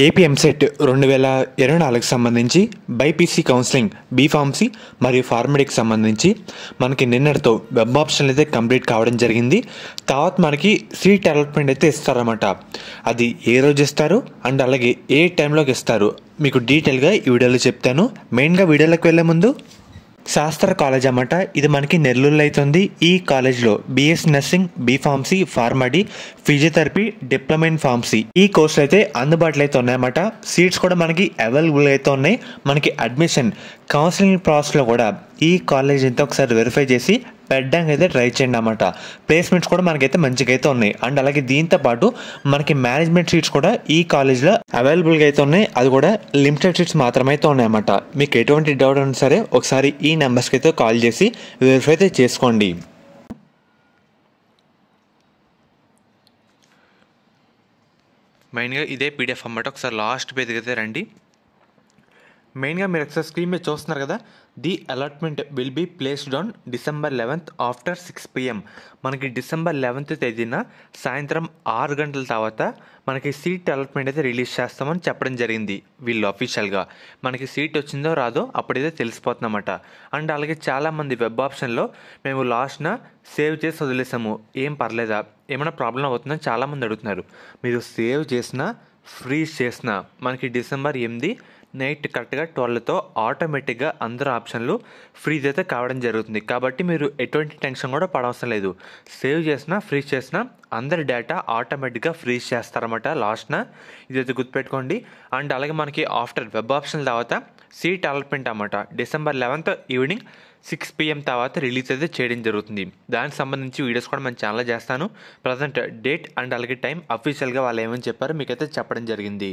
AP EAMCET 2024కి సంబంధించి BiPC counselling B Pharmacy మరియు ఫార్మడీకి సంబంధించి మనకి నిన్నటితో వెబ్ ఆప్షన్లు అయితే కంప్లీట్ కావడం జరిగింది. తర్వాత మనకి సీట్ అలాట్మెంట్ అయితే ఇస్తారన్నమాట. అది ఏ రోజు ఇస్తారు అండ్ అలాగే ఏ టైంలోకి ఇస్తారు మీకు డీటెయిల్గా ఈ వీడియోలో చెప్తాను. మెయిన్గా వీడియోలోకి వెళ్ళే ముందు శాస్త్ర కాలేజ్ అన్నమాట. ఇది మనకి నెల్లూరులో అవుతుంది. ఈ కాలేజ్లో BS nursing, B Pharmacy, PharmD, physiotherapy, diploma in pharmacy ఈ కోర్సులు అయితే అందుబాటులో అయితే ఉన్నాయన్నమాట. సీట్స్ కూడా మనకి అవైలబుల్ అయితే ఉన్నాయి. మనకి అడ్మిషన్ కౌన్సిలింగ్ ప్రాసెస్లో కూడా ఈ కాలేజ్ అయితే ఒకసారి వెరిఫై చేసి పెట్టడానికి అయితే ట్రై చేయండి అన్నమాట. ప్లేస్మెంట్స్ కూడా మనకైతే మంచిగా అయితే ఉన్నాయి. అండ్ అలాగే దీంతో పాటు మనకి మేనేజ్మెంట్ సీట్స్ కూడా ఈ కాలేజ్లో అవైలబుల్గా అయితే ఉన్నాయి. అది కూడా లిమిటెడ్ సీట్స్ మాత్రమైతే ఉన్నాయన్నమాట. మీకు ఎటువంటి డౌట్ ఉన్నా సరే ఒకసారి ఈ నెంబర్స్కి అయితే కాల్ చేసి వెరిఫై అయితే చేసుకోండి. మెయిన్గా ఇదే పీడిఎఫ్ అన్నమాట. ఒకసారి లాస్ట్ పేజ్కి అయితే రండి. మెయిన్గా మీరు ఒకసారి స్క్రీన్ మీద చూస్తున్నారు కదా, the allotment will be placed on December 11th after 6 PM. మనకి December 11th తేదీన సాయంత్రం 6 గంటల తర్వాత మనకి సీట్ అలాట్మెంట్ అయితే రిలీజ్ చేస్తామని చెప్పడం జరిగింది వీళ్ళు అఫీషియల్గా. మనకి సీట్ వచ్చిందో రాదో అప్పుడైతే తెలిసిపోతుందన్నమాట. అండ్ అలాగే చాలామంది వెబ్ ఆప్షన్లో మేము లాస్ట్న సేవ్ చేసి వదిలేసాము, ఏం పర్లేదా, ఏమైనా ప్రాబ్లం అవుతుందని చాలామంది అడుగుతున్నారు. మీరు సేవ్ చేసినా ఫ్రీజ్ చేసినా మనకి December 8 నైట్ కరెక్ట్గా 12తో ఆటోమేటిక్గా అందరు ఆప్షన్లు ఫ్రీజ్ అయితే కావడం జరుగుతుంది. కాబట్టి మీరు ఎటువంటి టెన్షన్ కూడా పడవసరం లేదు. సేవ్ చేసినా ఫ్రీజ్ చేసినా అందరి డేటా ఆటోమేటిక్గా ఫ్రీజ్ చేస్తారన్నమాట లాస్ట్న. ఇదైతే గుర్తుపెట్టుకోండి. అండ్ అలాగే మనకి ఆఫ్టర్ వెబ్ ఆప్షన్ తర్వాత సీట్ అలాట్మెంట్ అన్నమాట December 11th ఈవినింగ్ 6 PM తర్వాత రిలీజ్ అయితే చేయడం జరుగుతుంది. దానికి సంబంధించి వీడియోస్ కూడా మన ఛానల్లో చేస్తాను. ప్రజెంట్ డేట్ అండ్ అలాగే టైం అఫీషియల్గా వాళ్ళు ఏమని చెప్పారో మీకైతే చెప్పడం జరిగింది.